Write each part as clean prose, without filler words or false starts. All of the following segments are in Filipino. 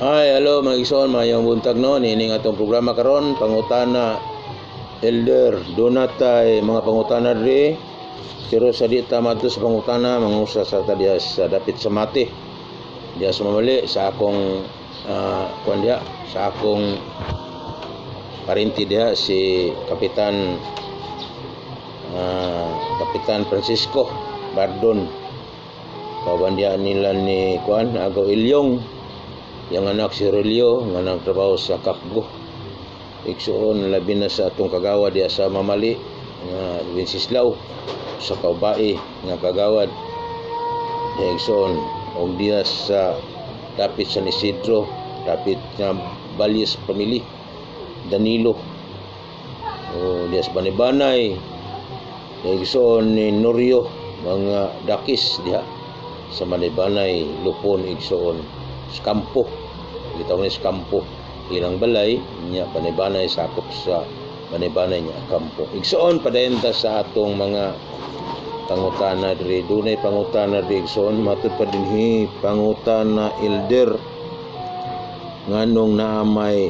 Hi, hello mga igsoon, mayong buntag no, nining atong programa karon pangutana elder donatay mga pangutana diri. Pero sa di ta madto sa pangutana mangusa sa diya sa dapit sa mati. Diya sumamali sa akong kuan diya sa akong parinti diya si Kapitan Francisco Bardon. Kawan dia nila ni kuan Agaw Ilyong. Yang anak si Relio nga nagtrabaho sa Kapgo. Igsoon labi na sa atong kagawad diya sa Mamali nga Wenceslao sa Kaubae nga kagawad. Igsoon og diya sa dapit San Isidro, dapit nga Balyes Family Danilo. O diya sa Banibanay. Igsoon ni Norio mga dakis diha sa Banibanay Lupon igsoon sa kampo. Gitawag ni sa kampo. Ilang balay niya Banibanay sakop sa Banibanay niya kampo. Igsoon padayenta sa atong mga pangutana diri. Dunay pangutana diri igsoon matud pa dinhi pangutana elder nganong naamay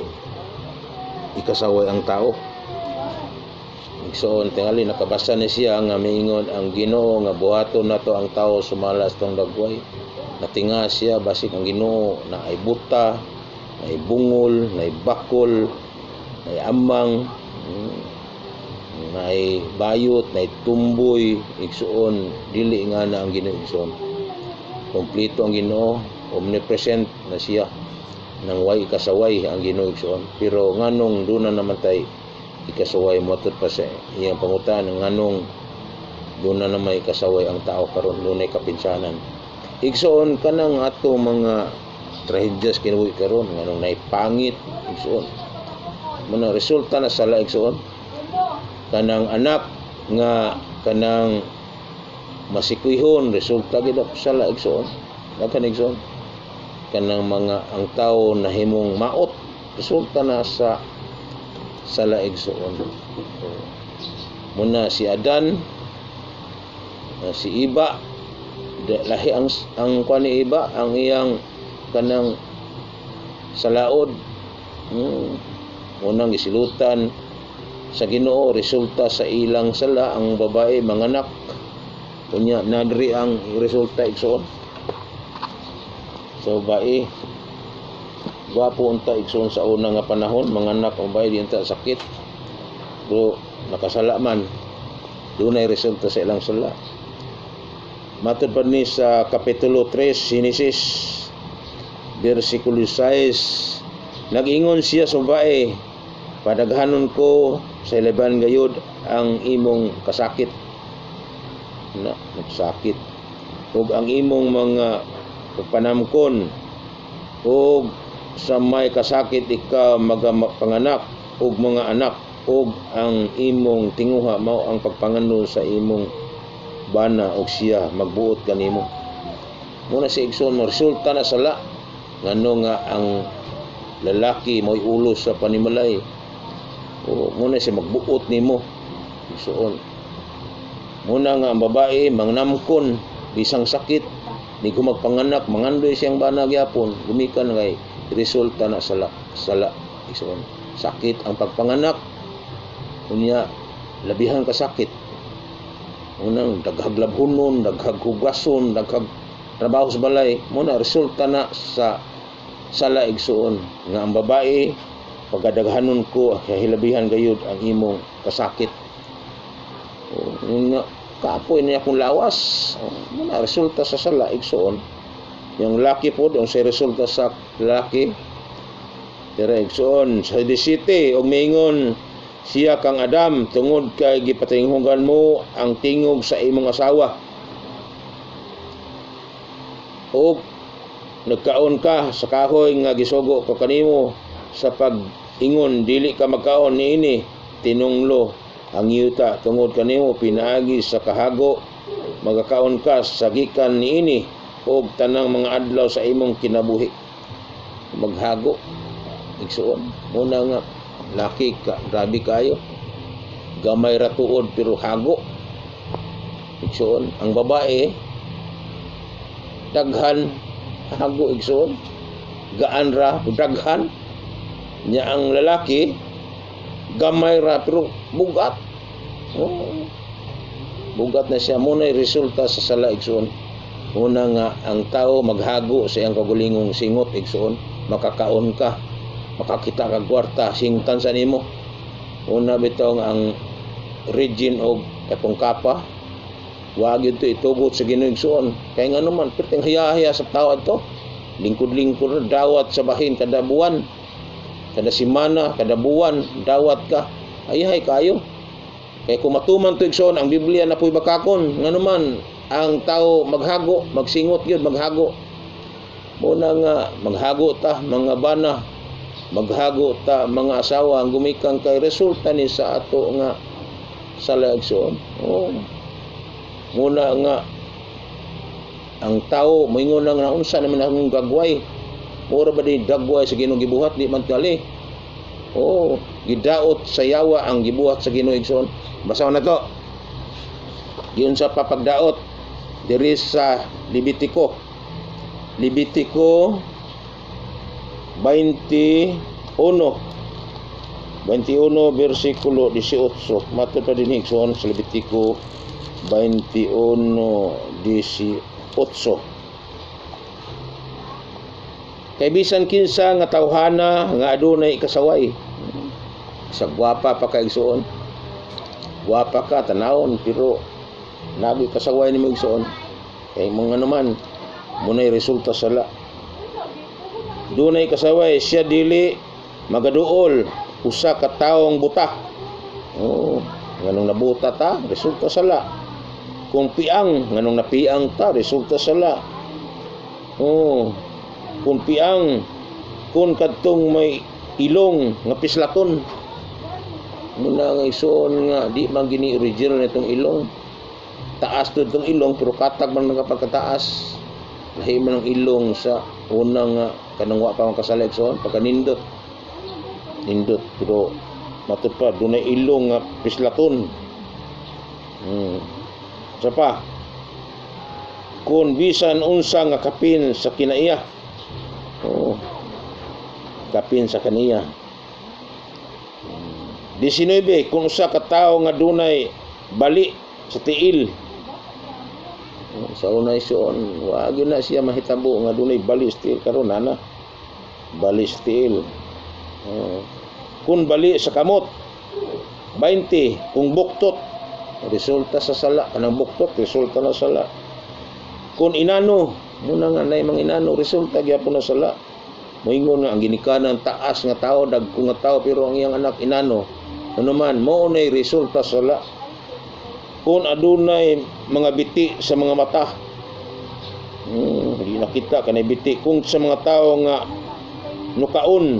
ikasaway ang tao. Igsoon tingali nakabasa ni siya nga miingon ang Ginoo nga buhaton nato ang tao sumalas tong dagway. Natinga siya basik ang Ginoo na ay buta, na ay bungol, na ay bakol, na ay amang, na ay bayot, na ay tumboy. Igsoon dili nga na ang Ginoo igsoon. Kompleto ang Ginoo, omnipresent na siya. Nang way kasaway ang Ginoo igsoon. Pero nganong duna naman tay ikasaway motud pa sa iyang pangutan nganong duna na may kasaway ang tao karon dunay kapinsanan. Igsoon kanang ato mga trahedyas kinabuhi karon nganong naipangit igsoon. Muna resulta na sala igsoon. Kanang anak nga kanang masikwihon resulta gid sala igsoon. Daghan igsoon. Kanang mga ang tao nahimong maot resulta na sa sala igsoon. Muna si Adan, si Iba, lahi ang kuan ni Iba ang iyang kanang salaod. Unang gisilutan sa Ginoo resulta sa ilang sala ang babae manganak. Unya nadri ang resulta igsoon. So bae gwapo unta igsoon sa una nga panahon manganak ang babae di unta sakit. Pero nakasala man dunay resulta sa ilang sala. Matud pa ni sa kapitulo 3 Genesis versikulo 6 nag-ingon siya sa babae, padaghanon ko sa ilaban gayud ang imong kasakit na nagsakit ug ang imong mga panamkon ug sa may kasakit ikaw magapanganak ug mga anak ug ang imong tinguha mao ang pagpangano sa imong bana og siya magbuot kanimo. Muna si igsoon resulta na sala ngano nga ang lalaki mo'y ulos sa panimalay. O muna siya magbuot nimo igsoon. Muna nga ang babae mangnamkon bisang sakit ni gumagpanganak mangandoy siyang bana gyapon gumikan kay resulta na sala igsoon. Sakit ang pagpanganak unya labihan ka sakit. Unang daghag labhunon, daghag hugason, daghag trabaho sa balay, muna resulta na sa sala igsoon nga ang babae pagdaghanon ko hilabihan gayud ang imong kasakit. Nga kapoy niya akong lawas. Muna resulta sa sala igsoon. Yung laki po ang sa resulta sa laki. Tira igsoon sa City og mingon siya kang Adam tungod kay gipatinghugan mo ang tingog sa imong asawa. Og nagkaon ka sa kahoy nga gisugo ko kanimo sa pag-ingon dili ka magkaon niini tinunglo ang yuta tungod kanimo pinaagi sa kahago magakaon ka sa gikan niini og tanang mga adlaw sa imong kinabuhi. Maghago igsoon muna nga laki ka grabe kayo gamay ra tuod pero hago igsoon. Ang babae daghan hago igsoon gaan ra daghan nya ang lalaki gamay ra pero bugat. Bugat na siya. Muna resulta sa sala igsoon. Una nga ang tao maghago sa iyang kagulingong singot igsoon, makakaon ka, makakita ka kwarta singtan sa nimo. Una bitaw nga ang region og katong kapa wa gyud to itugot sa Ginoo igsoon. Kay nga naman perting haya-haya sa tao adto. Lingkod-lingkod dawat sa bahin kada buwan, kada semana, kada buwan dawat ka. Ayahay kayo. Kaya kung matuman to igsoon ang Biblia na po'y bakakon, nga naman ang tao maghago, magsingot yun, maghago. Muna nga maghago ta mga bana, maghago ta mga asawa ang gumikang kay resulta ni sa ato nga sala igsoon. Muna nga ang tao moingon lang na unsa naman ang gagway. Mura ba di dagway sa Ginoo gibuhat di man tali. Gidaot sa yawa ang gibuhat sa Ginoo igsoon. Basaw na to. Diyon sa papagdaot diri sa Levitico 21 versikulo 18. Matud pa dinhi igsoon sa Levitico 21:18. Kay bisan kinsa nga tawhana nga adunay kasaway, sa gwapa pa kay igsoon. Gwapa ka tanawon pero nabi kasaway nimo igsoon. Kay mga naman munay resulta sala. Dunay kasaway siya dili magaduol usa ka tawong buta. Nganong nabuta ta resulta sala. Kung piang nganong napiang ta resulta sala. Kung piang kun kadtong may ilong nga pislaton, muna nga isuon nga di man gini original nitong ilong. Taas to itong ilong pero katag man nagapagkataas. Lahi man ang ilong sa unang nga kanang wa pa man kasala igsoon pagka nindot pero matud pa dunay ilong nga pislaton. Sa pa kun bisan unsa nga kapin sa kinaiya. Kapin sa kaniya. 19 kung usa ka tawo nga dunay bali sa tiil. Sa unay suon wa gyud na siya mahitabo nga dunay bali sa tiil karon ana. Bali sa tiil. Kung bali sa kamot 20 kung buktot resulta sa sala. Kanang buktot resulta na sala. Kung inano muna nga nay mga inano resulta gyapon na sala. Moingon nga ang ginikanan taas nga tao dagko nga tao pero ang iyang anak inano. Ano man mao nay resulta sala. Kung adunay mga biti sa mga mata. Hindi nakita kanay biti kung sa mga tao nga nukaon.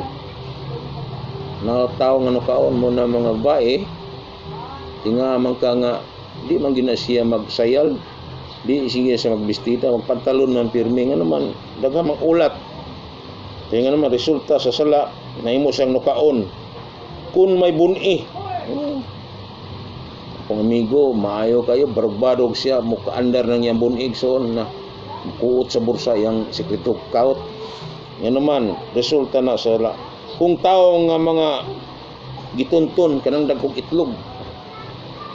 Na tao nga nukaon mo na mga bae tinga man ka nga di man gina siya magsayal. Di sige sa magbistita, magpantalon man pirmi nga naman daghang ulat. Kaya nga naman resulta sa sala nahimo siyang nukaon. Kung may buni, kung amigo maayo kayo barog-barog siya mukaandar nang yang bunig soon na kuot sa bursa yang sekreto kaut. Yan naman resulta na sa sala. Kung tao nga mga gitunton kanang dagkog itlog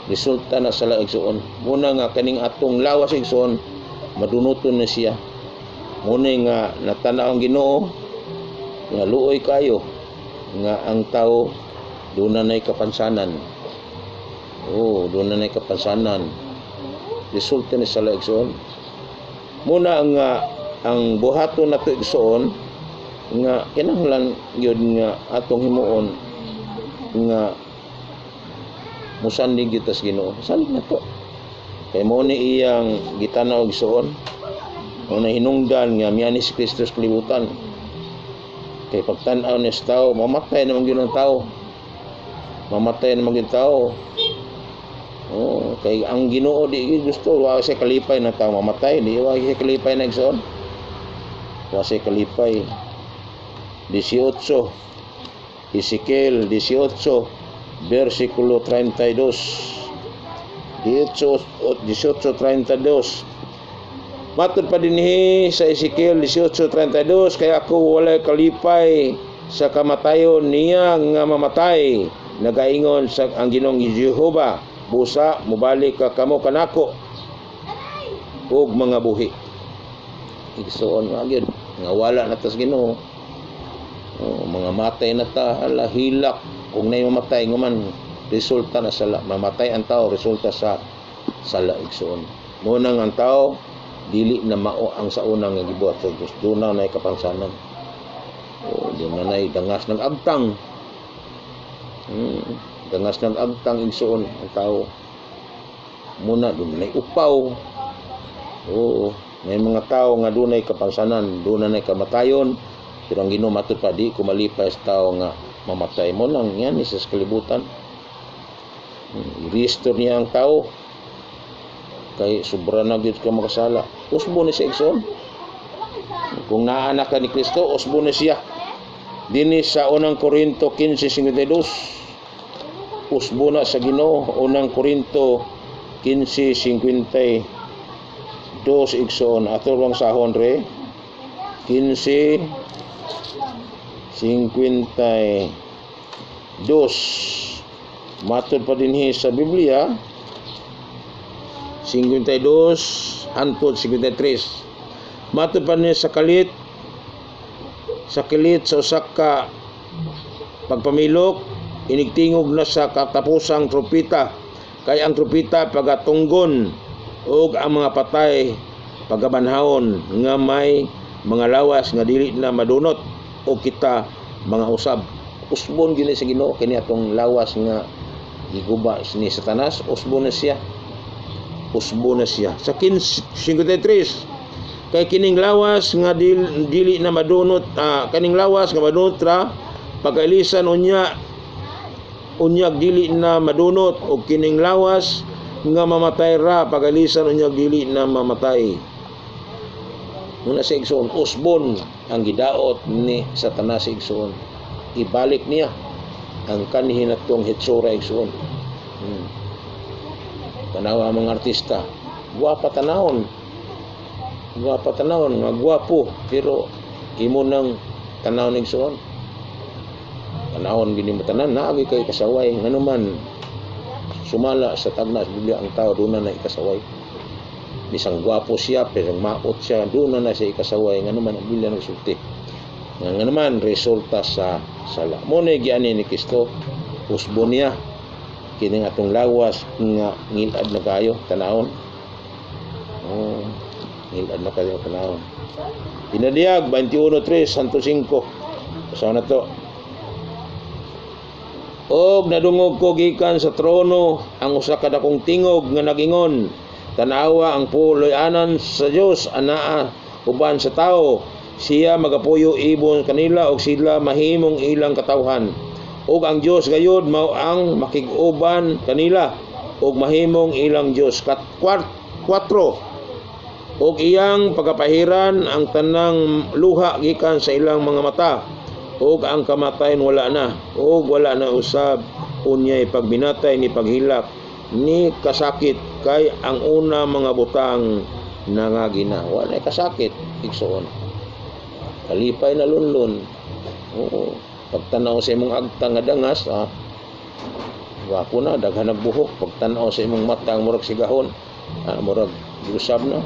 resulta na sala igsoon. Muna nga kaning atong lawas igsoon madunuton na siya. Muna nga natanaw ang Ginoo nga luoy kayo nga ang tao doon na nay kapansanan. Doon na nay kapansanan. Resulta ni sala igsoon. Muna nga ang buhaton nato igsoon nga kinahanglan gyud nga atong himuon nga musandig gyud tas Ginoo. Salig na to. Kay mo ni iyang gitanaw igsoon. Mo na hinungdan nga miyani si Kristo sa kalibutan. Kay pagtan-aw ni sa tao, mamatay naman gyud ang tao. Mamatay naman gyud tao. Kay ang Ginoo di gusto wa siya kalipay na tao mamatay, di wa siya kalipay na igsoon. Wa siya kalipay. 18 Ezekiel 18 versikulo 32. 18:32. Matud pa dinhi sa Ezekiel 18:32, kaya ako walay kalipay sa kamatayon niya nga mamatay. Nagaingon sa ang Ginoong Jehova, busa mubalik ka kamo kanako ug mga buhi. Igsoon nga gyud nga wala na tas Ginoo. Mga matay na ta, ala hilak kung nay mamatay nguman resulta na sala. Mamatay ang tao resulta sa sala. Igsoon mo nang ang tao dili na mao ang sa unang nga gibuhat sa Dios. Duna nay kapangsanan. Di na nay dangas ng agtang. Dangas ng agtang igsoon ang tao. Muna dun nay upaw. May mga tao nga dunay kapangsanan, duna nay kamatayon. Pero ang Ginoo matud pa di kumalipay sa tao nga mamatay mo nang yan sa kalibutan. I-restore niya ang tao. Kay sobra na gyud ka makasala. Usbo ni siya igsoon. Kung naanak ka ni Kristo, usbo ni siya. Dinhi sa unang Korinto 15:52. Usbo na sa Ginoo, unang Korinto 15:52 igsoon. Ato lang sahon re 15:52. Matud pa dinhi sa Biblia 52 hangtod 53. Matud pa ni sa kalit sa usa ka pagpamilok, inigtingog na sa katapusang tropita. Kay ang tropita pagatunggon ug ang mga patay pagabanhawon nga may mga lawas nga dili na madunot o kita mga usab. Usbon gyud sa Ginoo kini atong lawas nga giguba ni Satanas. Usbon na siya. Sa 53, kay kining lawas nga dili na madunot, kaning lawas nga madunot ra pagailisan unyag dili na madunot, o kining lawas nga mamatay ra pagailisan unyag dili na mamatay. Muna sa igsoon, usbon ang gidaot ni Satanas sa igsoon. Ibalik niya ang kanhin natong hitsura igsoon. Tanawa mga artista, guwapa tanawon, nga guwapo, pero imo nang tanawon igsoon. Tanawon gini mo tanan, naagi kay kasaway, nganuman sumala sa tagna sa Biblia ang tao doon na ikasaway. Bisang guwapo siya, pero maot siya, doon na siya ikasaway, nganuman ang Biblia nagsulti. Nganuman resulta sa sala. Muna giani ni Kristo, usbon niya kining atong lawas nga ngilad na kayo tanawon. Ngilad na kayo tanawon. Pinadiyag 21:3 hangtod 5. Sa na to. Og nadungog ko gikan sa trono ang usa ka dakong tingog nga nagingon, tanawa ang puloy-anan sa Dios anaa uban sa tao. Siya magapuyo ibon kanila og sila mahimong ilang katawhan. Og ang Dios gayud mao ang makig-uban kanila og mahimong ilang Dios. 4. Og iyang pagapahiran ang tanang luha gikan sa ilang mga mata, og ang kamatayon wala na, og wala na usab unyay pagbinatay ni paghilak ni kasakit, kay ang una mga butang nangagina. Wala kasakit igsoon. Kalipay na lunlon. Pagtanaw sa imong agtang nga dangas, wapo na, daghan nagbuhok. Pagtanaw sa imong mata, murag sigahon, murag giusab na.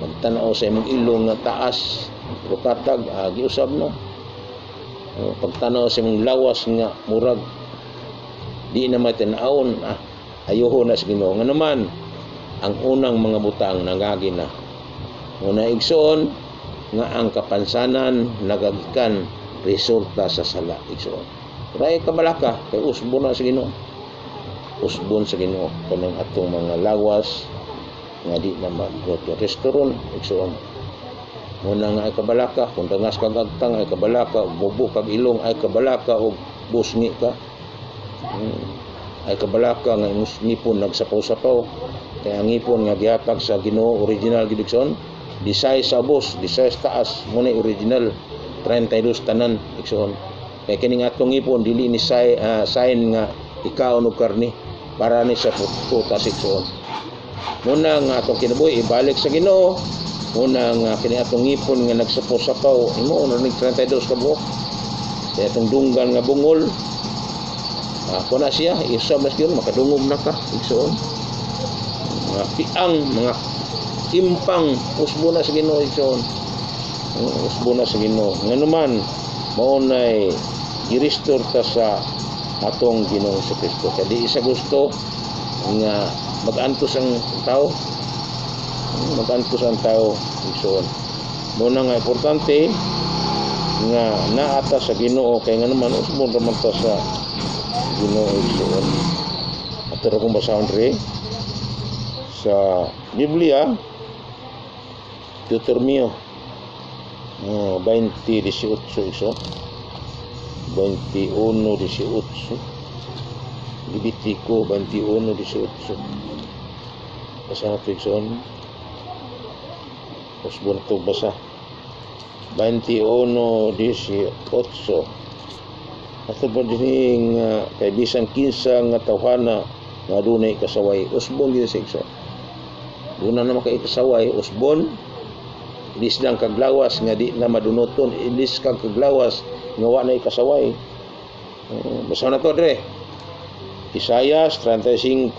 Pagtanaw sa imong ilong nga taas, rukatag, giusab na. Pagtanaw sa imong lawas nga murag di na matinawon, ayuho na sa Ginoo. Nga naman, ang unang mga butang nangagi na. Una igsoon, nga ang kapansanan nagagikan resulta sa sala igsoon. Ray kabalaka kay usbon na sa Ginoo. Usbon sa Ginoo kanang atong mga lawas nga di na mag-restauron igsoon. Muna nga ay kabalaka, kung dangas kag agtang ay kabalaka, bubo kag ilong ay kabalaka, og busngi ka. Ay kabalaka nga ngipon nagsapaw-sapaw. Kaya ang ngipon nga gihatag sa Ginoo original gid igsoon. Disay sa bus, disay sa taas, muna original. 32 tanan igsoon. Kaya kining atong ngipon dili ni sign nga ikaon og karni para ni sa putas igsoon. muna nga atong kinabuhi ibalik sa Ginoo, muna nga kini atong ngipon nga nagsapaw-sapaw imo na ning 32 ka buok sa atong dunggan nga bungol. Ako na siya isa mas gyud makadungog na ka igsoon. Mga piang, mga impang usbo na sa Ginoo igsoon. Usbo na sa Ginoo. Nganuman mao nay i-restore ta sa atong Ginoong Kristo. Kaya di isa gusto nga mag-antos ang tao. Mag-antos ang tao igsoon. Muna nga importante nga naata sa Ginoo kay nga naman usbo naman ta sa Ginoo igsoon. Ato ra kong basahon diri sa Biblia Deuteronomio 20:18 iso 21:18 Levitico 21:18 basa na ito igsoon usbon ito basa 21:18 ato ba din kay bisan kinsa nga tawhana nga adunay kasaway usbon gyud sa igsoon duna na makaikasaway usbon ilis lang kaglawas nga di na madunoton ilis kag kaglawas nga wa na ikasaway. Basa na to dre Isaias 35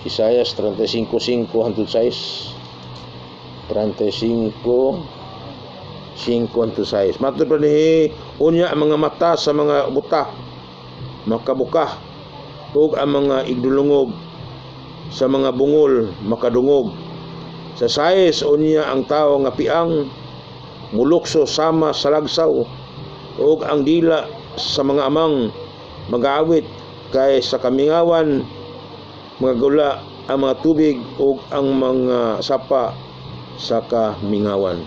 Isaias 35:5 hangtod 6 35:5 hangtod 6 matud pa ni unya ang mga mata sa mga buta makabuka ug ang mga igdulungog sa mga bungol makadungog sa sais unya ang tao nga piang mulukso sama sa lagsaw ug ang dila sa mga amang mag-aawit kay sa kamingawan mga gula ang mga tubig ug ang mga sapa sa kamingawan.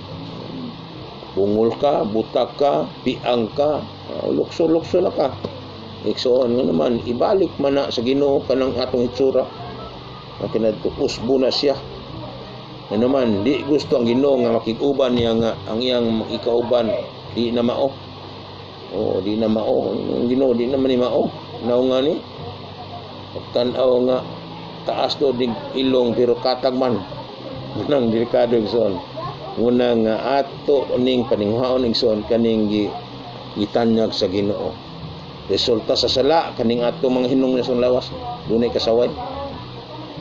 Bungol ka, butak ka, piang ka, lukso-lukso na ka. Igsoon nga naman ibalik man na sa Ginoo kanang atong itsura. Ang kinadto usbo na siya. Ano naman di gusto ang Ginoo nga makig-uban niya nga ang iyang ikauban di na mao. Di na mao. Ang Ginoo di naman ni mao. Naw nga ni tan-aw nga taas do dig ilong pero katag man. Nang delikado igsoon. Muna nga ato ning paninghaon igsoon kaning gitanyag sa Ginoo. Resulta sa sala kaning ato mga hinungdan sa lawas dunay kasaway.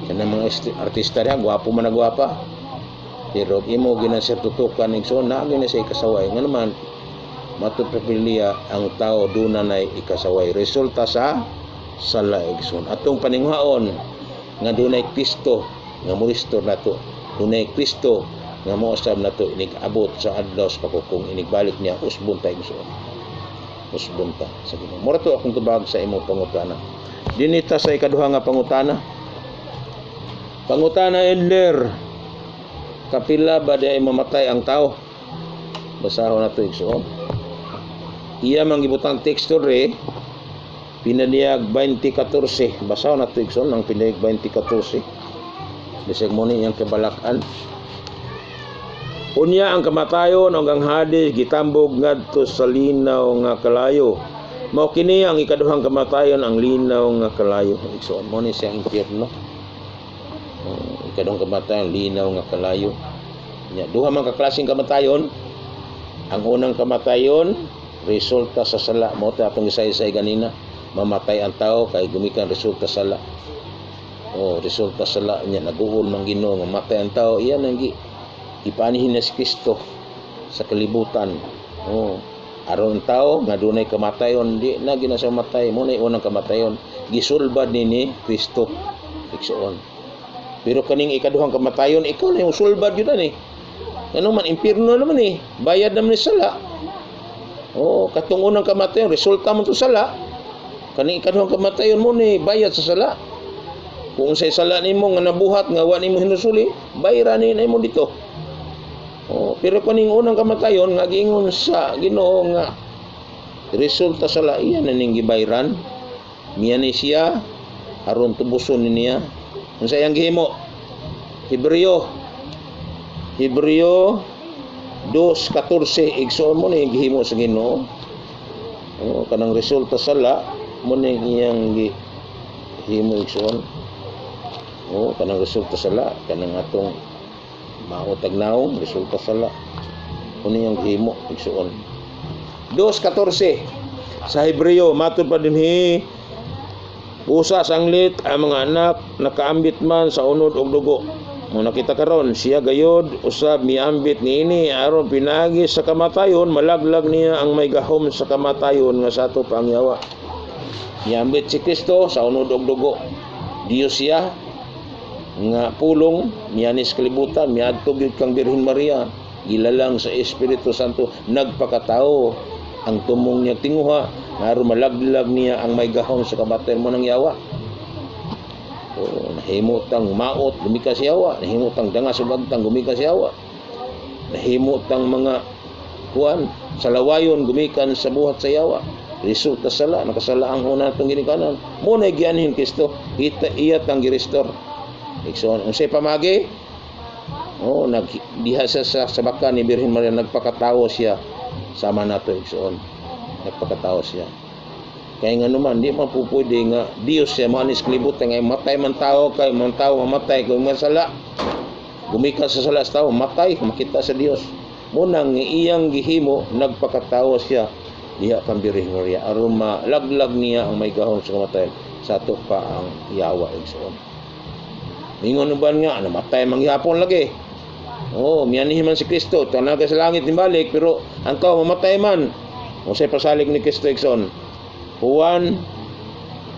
Kana mga artista diha gwapo man nagwapa. Pero imo ginasir tutukan igsoon na gina sa ikasaway nga naman matud Biblia ang tao duna nay ikasaway resulta sa sala igsoon. Atong paninghaon nga dunay Kristo nga mo-restore nato. Dunay Kristo nga moosab nato inig abot sa adlaw sa pakukong inigbalik niya usbon ta igsoon. Usbon ta sa Ginoo. Mura to akong tubag sa imong pangutana. Dinita sa ikaduha nga pangutana. Pangutana Ender, kapila ba di ay mamatay ang tao? Basahon na ito igsoon. Iya manggibutang teksto re, pinadiyag 20:14. Basahon na ito igsoon, ang pinadiyag 20:14. Bisag mo niyang kabalakan. Unya ang kamatayon hanggang Hades gitambog ngadto sa linaw nga kalayo. Mao kini ang ikaduhang kamatayon ang linaw nga kalayo. Igsoon mo ni sa impierno. Ikadong kamatayon linaw nga kalayo. Nya duha man ka klaseng kamatayon. Ang unang kamatayon resulta sa sala mo ta atong isay-isay ganina. Mamatay ang tao kay gumikan resulta sa sala. Resulta sa sala nya naguol man Ginoo nga matay ang tao iyan ang ipanihin na si Kristo sa kalibutan. Aron tao nga dunay kamatayon di na ginasa matay mo na unang kamatayon gisulbad ni Kristo igsoon. Pero kaning ikaduhang kamatayon ikaw na yung sulbad yun ni. Ano man impierno naman ni bayad naman ni sala. Katong unang kamatayon resulta mo to sala. Kaning ikaduhang kamatayon mo ni bayad sa sala. Kung say sala nimo nga nabuhat nga wa nimo hinusuli bayran ni nimo dito. Pero kaning unang kamatayon nga giingon sa Ginoo nga resulta sala iyan na ning gibayran. Miya ni siya aron tubuson niya. Unsa yang gihimo? Hebreo 2:14 igsoon mo ni gihimo sa Ginoo. Kanang resulta sala mo ni iyang gihimo igsoon. Kanang resulta sala, kanang atong mautag naong resulta sala. Kuni yung himo igsuon. 2:14 sa Hebreo matud pa dinhi, usa sanglit ang mga anak nakaambit man sa unod og dugo. Mo nakita karon siya gayod usab miambit niini aron pinagi sa kamatayon, malaglag niya ang may gahom sa kamatayon nga sato pangyawa. Miambit si Kristo sa unod og dugo. Dios siya nga pulong mianis kalibutan, miadto gyud kang Birhen Maria, gilalang sa Espiritu Santo, nagpakatao ang tumong niya tinguha aron malaglag niya ang may gahom sa kamatayon mo nang yawa. Nahimutang maot gumikas yawa, nahimutang dangas ug agtang gumikas yawa, nahimutang mga kuan sa lawayon gumikan sa buhat sa yawa. Resulta sala, nakasala ang una itong ginikanan. Muna gianhin Kristo, iya tang girestore. Ikson, unsay pamagi? Nagdiha sa sabakan ni Birhen Maria, nagpakatawo siya sama nato ikson. Nagpakatawo siya. Kaya nga naman, di man po pwede nga Dios siya manis kalibutan nga matay man tao, kay man tao mamatay kung masala. Gumikas sa sala sa tao, matay, makita sa Dios. Munang iyang gihimo, nagpakatawo siya diha kang Birhen Maria aron malaglag niya ang may gahom sa kamatayon sa ato pa ang yawa igsoon. Mingon uban nga namatay mangyapon lagi. Mianhi man si Kristo, tanaga sa langit nimbalik, pero ang tao mamatay man. Usay pasalig ni Kristo igsoon. Juan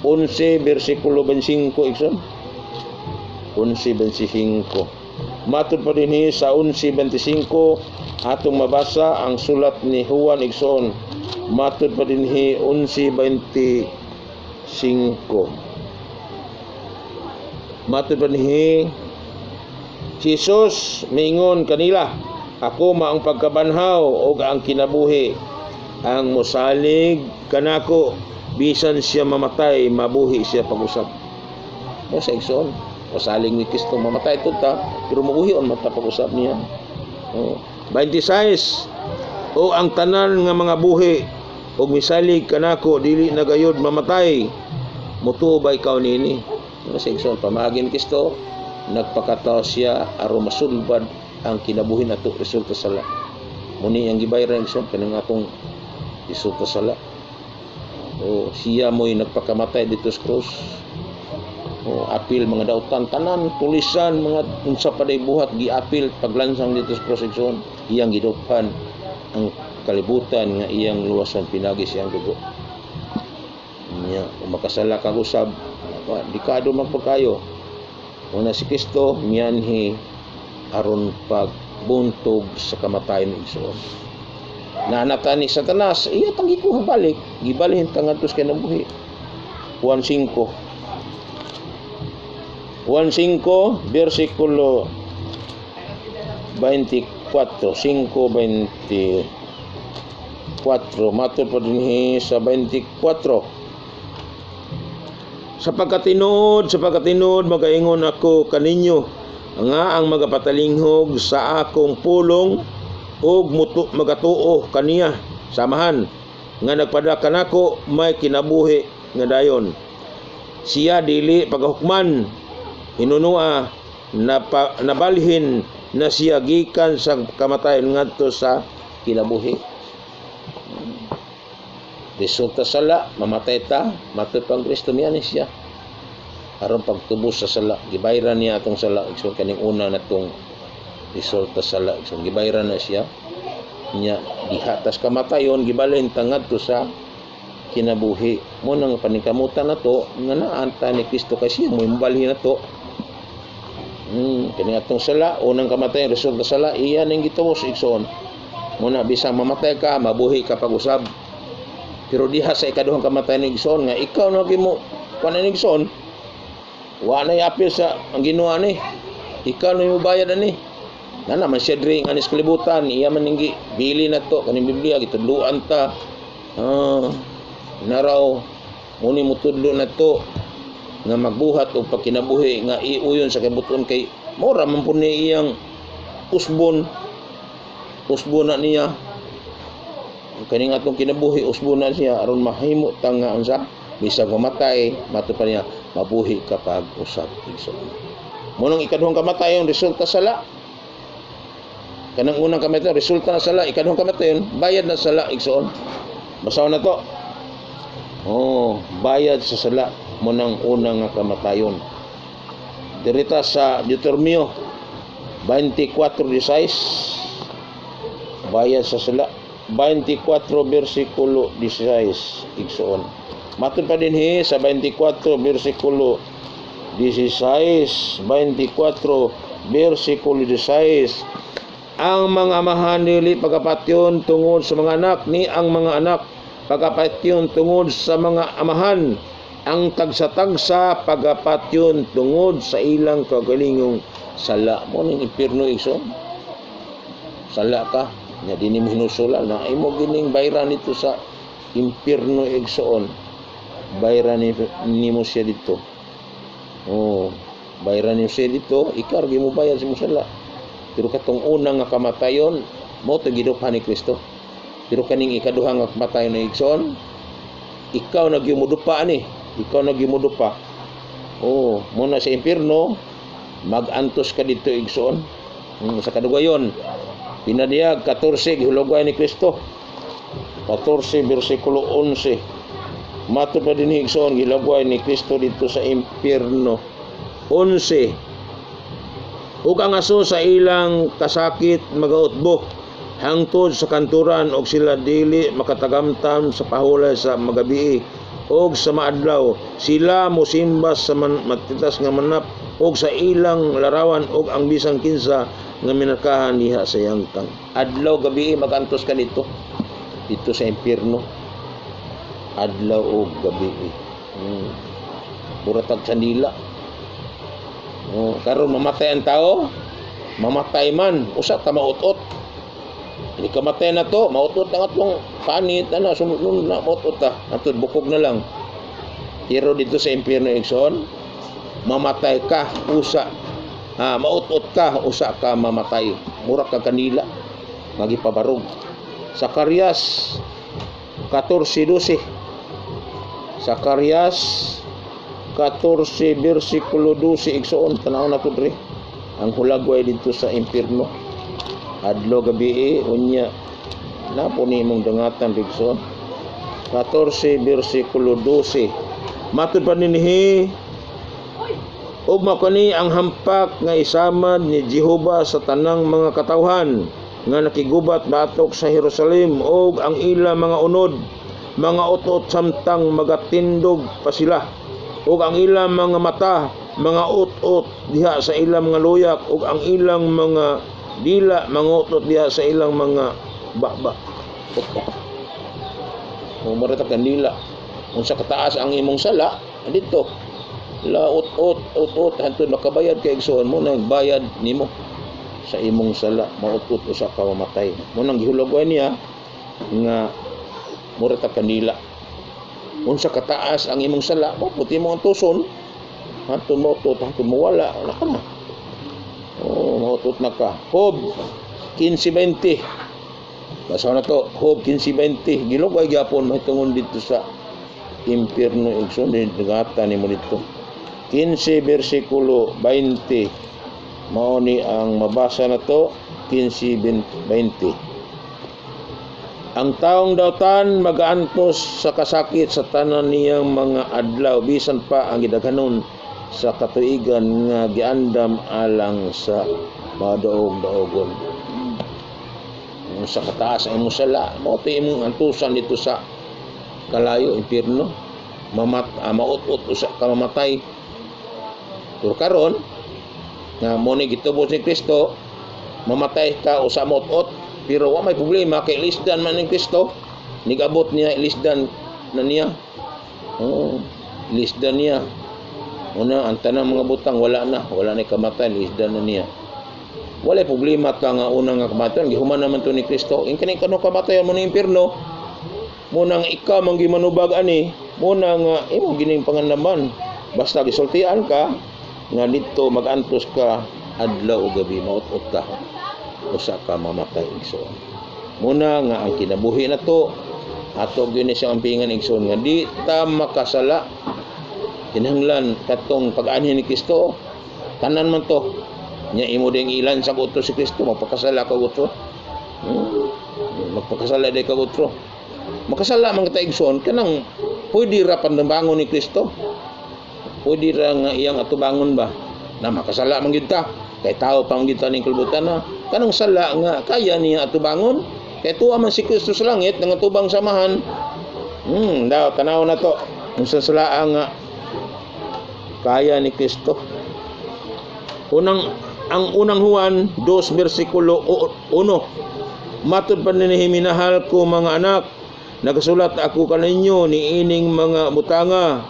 11 versikulo 25 igsoon. 11:25. Matud pa dinhi sa 11:25 atong mabasa ang sulat ni Juan igsoon. Matud pa dinhi 11:25. Matud pa dinhi, Jesus miingon kanila, ako maang pagkabanhaw o ang kinabuhi. Ang mosalig kanako, bisan siya mamatay, mabuhi siya pag-usap. Sa igsoon, mosalig ni Kristo mamatay tuta, pero mabuhi on mata pag-usap niya. 26. O ang tanan nga mga buhi o misalig kanako, dili na gayud mamatay, mutuo ba ikaw nini? Sa igsoon, pamagi ni Kristo, nagpakataw siya aron masulbad ang kinabuhi nato resulta sala. Muni ang gibayran igsoon kanang atong resulta sala. Siya mo'y nagpakamatay dito sa krus. Apil mga dautan tanan, tulisan mga unsa pa day buhat giapil paglansang dito sa krus igsoon. Iyang giduphan ang kalibutan nga iyang luwason, pinagi siyang dugo. Nya makasala kag usab, dikado magpakayo. Una si Kristo mianhi aron pagbuntog sa kamatayon igsoon. Nanata ni Satanas, iya tang gikuha balik, gibalhin tang adtos kay nabuhi. Juan 5 versikulo 24, 5:24. Matud pa dinhi sa 24. Sapagkat tinuod magaingon ako kaninyo nga ang magapatalinghog sa akong pulong ug magatuo kaniya samahan nga nagpada kanako may kinabuhi nga dayon. Siya dili pagahukman, hinunua nabalhin na siya gikan sa kamatayon ngadto sa kinabuhi. Resulta sala, mamatay ta, matud pang Kristo mianis siya aron pagtubos sa sala. Gibayran niya atong sala igsoon, kaning una natong resulta sala igsoon, gibayran na siya nya dihatas kamatayon, gibalhin ta ngadto sa kinabuhi. Mo nang paningkamutan nato nga naanta ni Kristo kay siya mo imbalhin nato. Kani atong sala, unang kamatayon resulta sala, iya ning gitubos igsoon. Mo na bisang mamatay ka, mabuhi ka pag-usab. Pero diha sa ikaduhang kamatayon ni igsoon nga ikaw na gimo kuan ni igsoon, wa na yapil sa ang Ginoo ni. Ikaw na bayad ani. Na naman siya diri nga anis kalibutan, iya man ning bili nato kaning Biblia gitudloan ta. Naraw muni mutudlo nato nga magbuhat og pagkinabuhi nga iuyon sa kabuton kay mura man pud ni iyang usbon na niya. Kaning atong kinabuhi usbon na siya aron mahimo tang nga unsa bisag mamatay matud pa niya mabuhi kapag usab igsoon. Munang ikaduhang kamatayon resulta sala. Kanang unang kamatayon resulta na sala, ikaduhang kamatayon bayad na sala igsoon. Basaw na to. Bayad sa sala munang unang nga kamatayon. Dirita sa Deuteronomio 24:16 bayad sa sala. 24 versikulo 16 igsoon. Matud pa dinhi sa 24 versikulo 16, 24 versikulo 16. Ang mga amahan dili pagapatyon tungod sa mga anak, ni ang mga anak pagapatyon tungod sa mga amahan. Ang tagsa-tagsa pagapatyon tungod sa ilang kagalingong sala. Mo ning impierno igsoon. Sala ka nya dinhi mo hinusula na imo gining bayran dito sa impierno igsoon. Bayran nimo siya dito. Bayran nimo siya dito, ikar gi mo bayad sa imong sala. Pero katong unang nga kamatayon mo to giduphan ni Kristo. Pero kaning ikaduha nga kamatayon na igsoon, ikaw na gimudupa ani. Ikaw na gimudupa. Mo na sa impierno magantos ka dito igsoon. Sa kadugayon pinadiyag 14 gihulogay ni Kristo. 14 bersikulo 11. Matud pa dinhi igsoon gilagway ni Kristo dito sa impierno. 11. Ug ang aso sa ilang kasakit magautbo hangtod sa kanturan og sila dili makatagamtam sa pahulay sa magabii og sa maadlaw. Sila mosimbas sa matitas nga manap og sa ilang larawan og ang bisang kinsa nga minarkahan diha sa yangtang. Adlaw gabi magantos ka dito sa impierno. Adlaw og gabi. Buratag sandila. Karon mamatay ang tao, mamatay man usa ka mautot. Hindi kamatay na to, mautot na atong panit sumunod na mautot ta. Atod bukog na lang. Pero dito sa impierno igsoon, mamatay ka usa. Mautot ka usa ka mamatay. Mura ka kanila magipabarog. Sakarias 14:12. Sakarias 14 versikulo 12 igsoon tanaw na to dre. Ang hulagway dito sa impierno. Adlaw gabi unya na po ni mong dangatan igsoon. 14 versikulo 12. Matud pa ninhi ug makani ang hampak nga isamad ni Jehova sa tanang mga katawhan nga nakigubat batok sa Jerusalem ug ang ila mga unod mga utot samtang magatindog pa sila ug ang ilang mga mata mga utot diha sa ilang mga luyak ug ang ilang mga dila mga utot diha sa ilang mga baba. Marita kandila unsa kataas ang imong sala dito la utot hantod makabayad kay igsoon mo nagbayad nimo sa imong sala mautot usa ka mamatay mo nang gihulagwan niya nga marita kandila unsa kataas ang imong sala mo puti mo ang tuson hantod mo utot hantod mo wala ka na mautot na ka. Job 15:20 basa na to. Job 15:20 gilugay gyapon mahitungod dito sa impierno igsoon dagata nimo dito 15 versikulo 20 mao ni ang mabasa na to 15:20. Ang taong dawtan magaantos sa kasakit sa tanan niyang mga adlaw bisan pa ang gidaghanon sa katuigan nga giandam alang sa madaog-daogon. Sa kataas ang imong sala mao to imong antusan dito sa kalayo impierno. Mautot usa ka mamatay. Pero karon nga mo ni gitubos ni Kristo mamatay ka usa mautot. Pero wa may problema kay lisdan man ni Kristo. Nigabot niya lisdan na niya. Lisdan niya. Una ang tanang mga butang wala na kamatayan lisdan na niya. Wala problema ka nga unang nga kamatayan gihuman naman to ni Kristo. In kani kano kamatayan mo ni impierno. Munang ikaw man gimanubag ani, munang imo gining pangandaman. Basta gisultian ka nga dito magantos ka adlaw o gabi mautot ka. Usa ka mamatay igsoon. Muna nga ang kinabuhi na to ato gyud siyang ampingan igsoon nga di ta makasala kinahanglan katong pag-anhin ni Kristo tanan man to. Nya imo ding ilan sa utro si Kristo, magpakasala ka utro. Magpakasala day ka utro. Makasala man kita igsoon kanang pwede ra panambangon ni Kristo. Pwede ra nga iyang atubangon ba na makasala man gyud ta. Kay tao pa man gyud ta ning kalibutan na kanang sala nga kaya niya atubangon. Kay tuwa man si Kristo sa langit nga tubang samahan. Daw tanaw na to. Unsa sala nga kaya ni Kristo. Ang unang Juan 2 versikulo 1. Matud pa ni minahal ko mga anak, nagasulat ako kaninyo ni ining mga butanga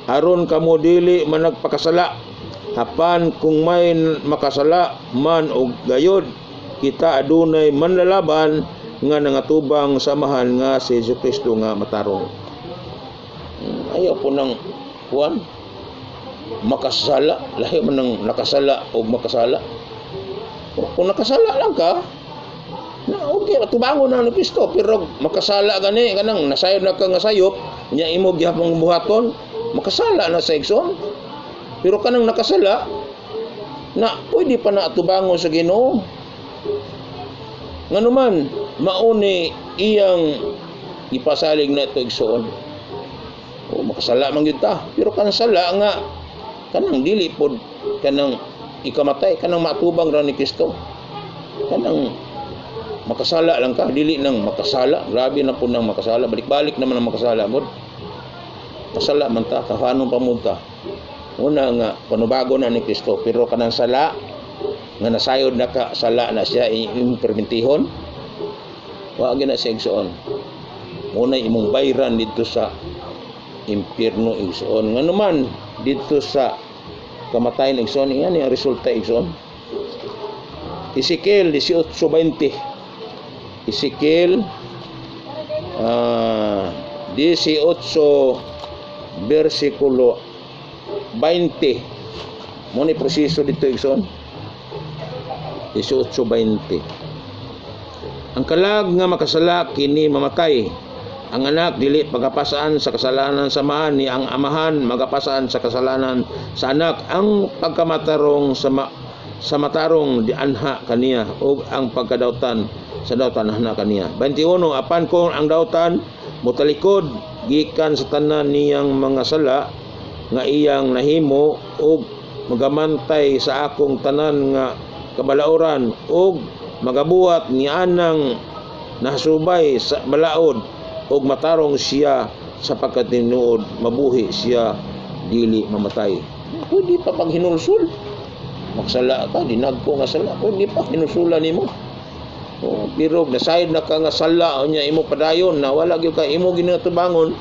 aron kamo dili man nagpakasala. Hapan kung may makasala man og gayod, kita adunay manlalaban nga nangatubang samahan nga si Jesucristo nga matarong. Ayaw po ng Juan makasala, lahi man ng nakasala o makasala. Kung nakasala lang ka, na okay, tubangon na ni Kristo, pero makasala gani kanang nasayod na ka nga sayop, nya imo gihapon buhaton, makasala na sa igsoon. Pero kanang nakasala, na pwede pa na tubangon sa Ginoo. Nganuman, mauni iyang ipasalig na ito igsoon. O makasala man gyud ta, pero kanang sala nga kanang dili pod kanang ikamatay, kanang matubang ra ni Kristo. Kanang makasala lang ka, dili nang makasala. Grabe na po nang makasala, balik-balik naman ang makasala mod. Masala man ta, kahanon pa mo ta. Una nga panubago na ni Kristo, pero kanang sala nga nasayod na ka, sala na siya impermentihon. Wa gyud na siya igsoon. Una imong bayran dito sa impierno igsoon. Ngano man dito sa kamatayan igsoon, yan ang resulta igsoon. Ezekiel 18:20. Ezekiel 18 versikulo 20. Mo ni presiso dito igsoon. 18:20. Ang kalag nga makasala kini mamatay. Ang anak dili pagapasaan sa kasalanan samahan ni ang amahan magapasaan sa kasalanan sa anak. Ang pagkamatarong sa matarong di anha kaniya o ang pagkadautan sa dautan anha kaniya. 21. Apan kung ang dautan mutalikod gikan sa tanan niyang mga sala nga iyang nahimo og magamantay sa akong tanan nga kabalauran og magabuhat ni anang nasubay sa balaod og matarong siya sa pagkatinuod, mabuhi siya dili mamatay. Pwede pa pag hinulsul. Magsala ka, dinagko nga sala, pwede pa hinulsulan nimo. Pero nasayod na ka nga sala nya imo padayon na wala gyud ka imo ginatubangon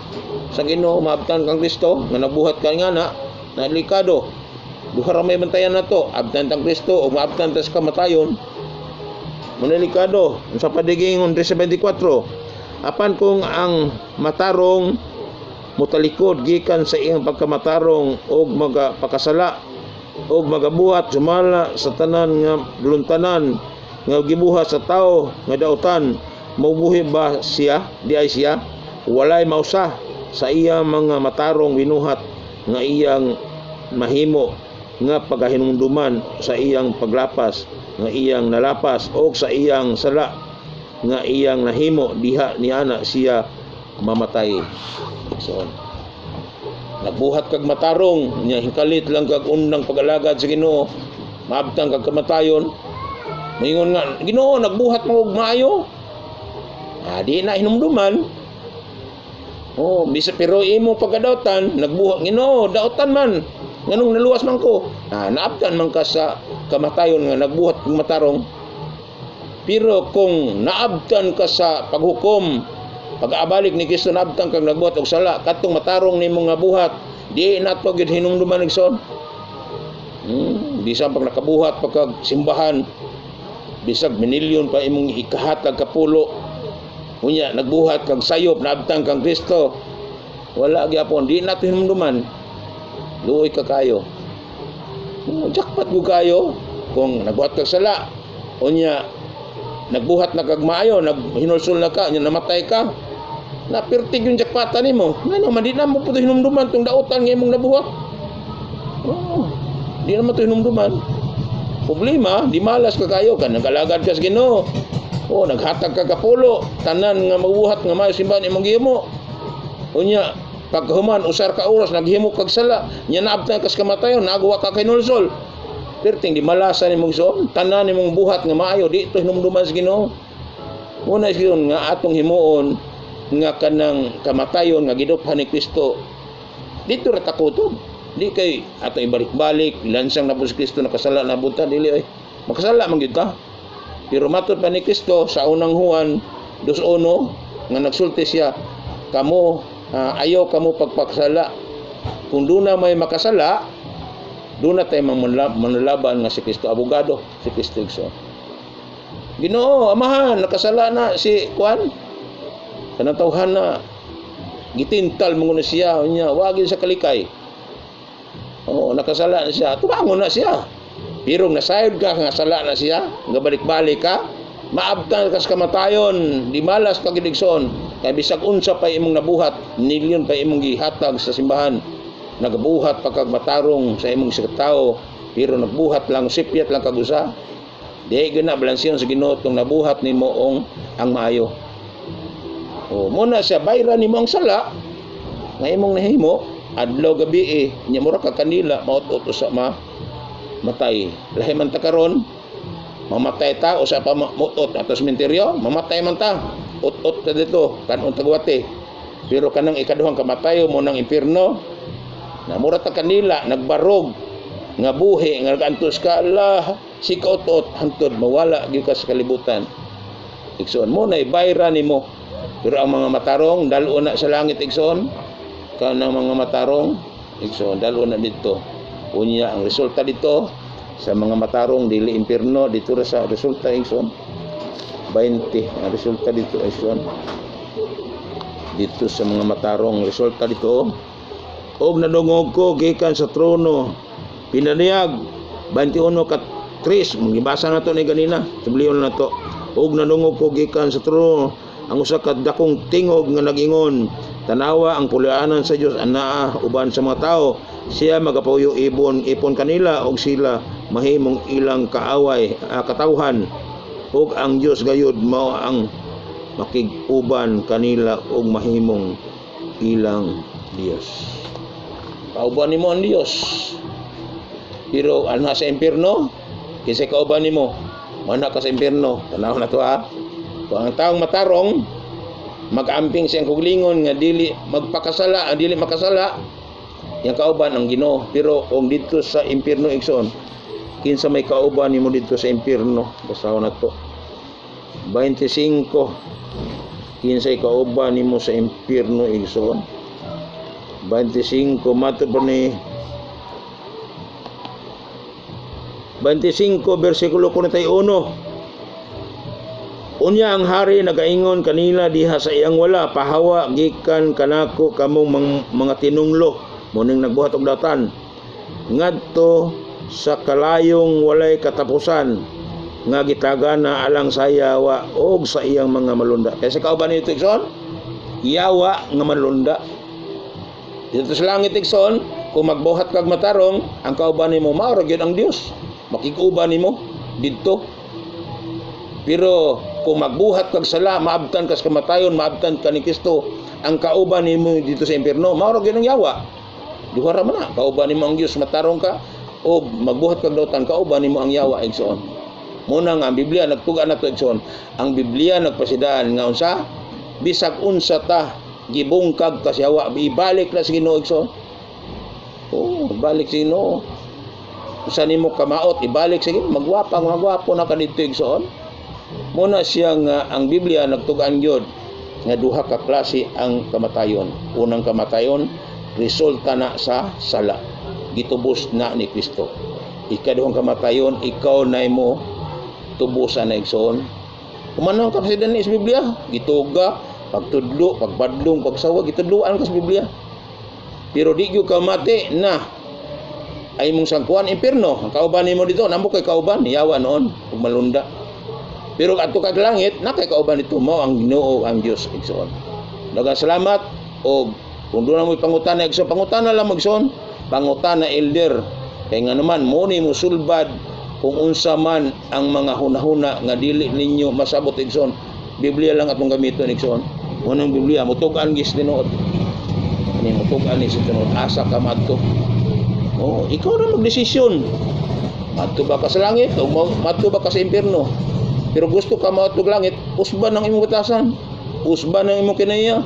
sa Ginoo, maabtan kang Kristo nga nabuhat ka nga na delikado. Duha ra may bantayan nato, abtan kang Kristo o maabtan ta sa kamatayon. Delikado. Sa padigingon 3:24. Apan kung ang matarong mutalikod gikan sa iyang pagkamatarong og magapakasala og magabuhat sumala sa tanan nga buluntanan nga gibuhat sa tao nga dautan, mabuhi ba siya? Di ay siya walay mausa sa iyang mga matarong binuhat nga iyang mahimo nga pagahinumduman sa iyang paglapas nga iyang nalapas o sa iyang sala nga iyang nahimo diha ni ana siya mamatay. So, nagbuhat kag matarong nya hikalit lang kag undang pagalagad sa Ginoo, maabtan kag kamatayon. Moingon nga Ginoo nagbuhat mo og maayo. Di na hinumduman. Bisa pero imo pagkadautan nagbuhat Ginoo dautan man. Nganong naluwas man ko. Naabtan man ka sa kamatayon nga nagbuhat kag matarong. Pero kung naabtan ka sa paghukom, pag-abalik ni Kristo naabtan kang nagbuhat og sala, katong matarong nimo nga buhat, di nato gid hinumduman igsoon. Bisan pag nakabuhat pagkag simbahan, bisag minilyon pa imong ikahatag kapulo. Unya nagbuhat kag sayop naabtan kang Kristo. Wala gyapon, di nato hinumduman. Luoy ka kayo. Jackpot go kayo kung nagbuhat kag sala. Unya nagbuhat na kag maayo, hinulsul na ka, namatay ka. Napirtig yung jackpatan nimo. Ngano man di na mo puto hinumduman tong dautan nga imong nabuhat. Di naman ito hinumduman. Problema, di malas ka kayo ka, nagkalagad ka sa Ginoo. O, naghatag ka kapulo, tanan nga mabuhat nga may simbahan imong gihimo. Unya, pagkahuman, usar ka oras, naghimo kag sala, nya naabtan kas kamatayon, nagawa ka kay nulsol. Perting di malasan imong igsoon, tanan imong buhat nga maayo, di ito hinumduman sa Ginoo. Una siyon nga atong himuon nga kanang kamatayon nga giduphan ni Kristo. Dito ra takuton. Di kay atong ibalik-balik, lansang na po si Kristo nakasala na buta dili ay. Makasala man gyud ta. Pero matud pa ni Kristo sa unang Juan 2:1 nga nagsulti siya, kamo ayaw kamo pagpakasala. Kung doon na may makasala, doon na tayo manlaban nga si Kristo abogado, si Kristo igsoon. Ginoo, amahan, nakasala na si Juan. Kanang tawhana gitintal mo na siya, unya wagin sa kalikay. Oo, nakasala na siya. Tumangon na siya. Pero nasayod ka nga sala na siya, nga balik-balik ka, maabtan ka sa kamatayon, di malas ka gidigson. Kaya bisag unsa pa imong nabuhat, nilyon pa imong gihatag sa simbahan. Nagabuhat pa kag matarong sa imong sakatawo, pero nagbuhat lang sipyat lang kag usa. Di gina balansyon sa Ginoo tong nabuhat nimo ang maayo. O muna siya bayra nimo ang sala nga imong nahimo adlaw gabi nya mura ka kanila maut-ut usa matay. Lahi man ta karon mamatay ta usa pa maut-ut ato sa sementeryo, mamatay man ta. Ut-ut ta dito kanon tagwate. Pero kanang ikaduhang kamatayo mo ng impierno na mura ta kanila nagbarog nga buhi nga nagaantos ka Allah si kaut-ut hantod mawala gyud ka sa kalibutan. Igsoon mo na bayra nimo. Pero ang mga matarong dalo na sa langit igsoon kanang mga matarong igsoon dalo na dito. Unya ang resulta dito sa mga matarong dili impierno dito ra sa resulta igsoon 20 ang resulta dito igsoon dito sa mga matarong resulta dito og nadungog ko gikan sa trono pinaniyag 21 kat 3 magibasa na to ni ganina subliyon na to og nadungog ko gikan sa trono ang usa ka dakong tingog nga nagingon tanawa ang pulianan sa Dios anaa uban sa mga tao siya magapuyo ipon kanila og sila mahimong ilang kaaway katawhan ug ang Dios gayud mao ang makig-uban kanila og mahimong ilang Dios. Kauban nimo ang Dios. Pero ana sa impierno kinsa kauban nimo mana ka sa impierno tanaw na to ha. Kung ang taong matarong mag-amping siyang kuglingon nga dili magpakasala, dili makasala, yang kauban ang Ginoo. Pero kung dito sa impierno igsoon, kinsa may kauban nimo dito sa impierno, basaho na to. 25 kinsa kauban nimo sa impierno igsoon. 25 matud pa ni 25 bersikulo 41. Unya ang hari nagaingon kanila diha sa iyang wala pahawa gikan kanako kamong mga tinunglo muning nagbuhat og datan ngadto sa kalayong walay katapusan nga gitagana alang sa yawa og sa iyang mga malunda. Kaysa kauban nito igsoon yawa nga malunda dito sa langit igsoon kung magbuhat kag matarong ang kauban nimo mao ra gyud ang Dios makig-uban nimo didto. Pero kung magbuhat kag sala, maabtan ka sa kamatayon, maabtan ka ni Kristo, ang kauban nimo dito sa impierno, mao ra gyud ang yawa. Duha ra man na, kauban nimo ang Dios matarong ka o magbuhat kag dautan kauban nimo ang yawa igsoon. Muna nga ang Biblia nagtuga nato igsoon. Ang Biblia nagpasidaan nga unsa bisag unsa ta gibungkag ka sa yawa, ibalik na sa Ginoo igsoon. Oh, balik sa Ginoo. Usa nimo kamaot, ibalik sa Ginoo, magwapo na ka dito igsoon. Muna siya nga ang Biblia nagtugaan gyud nga duha ka klase ang kamatayon. Unang kamatayon resulta na sa sala. Gitubos na ni Kristo. Ikaduhang kamatayon ikaw na mo tubusan na igsoon. Kumanang kapasidan ni sa Biblia, gituga, pagtudlo, pagbadlong, pagsawa, gitudloan ka sa Biblia. Pero di gyud ka mati na ay mong sangkuan impierno. Ang kauban nimo dito, namo kay kauban yawa noon ug malunda. Pero adto kag langit nakay kauban nito mo ang Ginoo ang Dios igsoon. Daghang salamat og kung doon na mo pangutana igsoon, pangutana lang magsoon, pangutana elder Kay nga naman mo ni musulbad kung unsa man ang mga hunahuna nga dili ninyo masabot igsoon. Biblia lang atong gamiton igsoon. Unang Biblia mutugan gis tinuod. Ani mutugan ni sa tinuod asa ka madto. Oh, ikaw na magdesisyon. Madto ba ka sa langit o madto ba ka sa impierno? Pero gusto ka mautog langit, usban ang imong batasan. Usban ang imong kinaiya.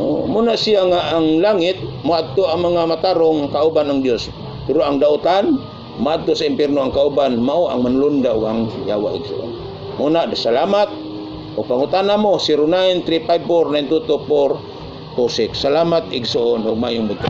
Oh, muna siya nga ang langit, maadto ang mga matarong kauban ng Dios. Pero ang dautan, maadto sa impierno ang kauban, mao ang manlunda o ang yawa igsoon. Muna, salamat. O pangutana mo, 093549222426. Salamat igsoon o mayong buto.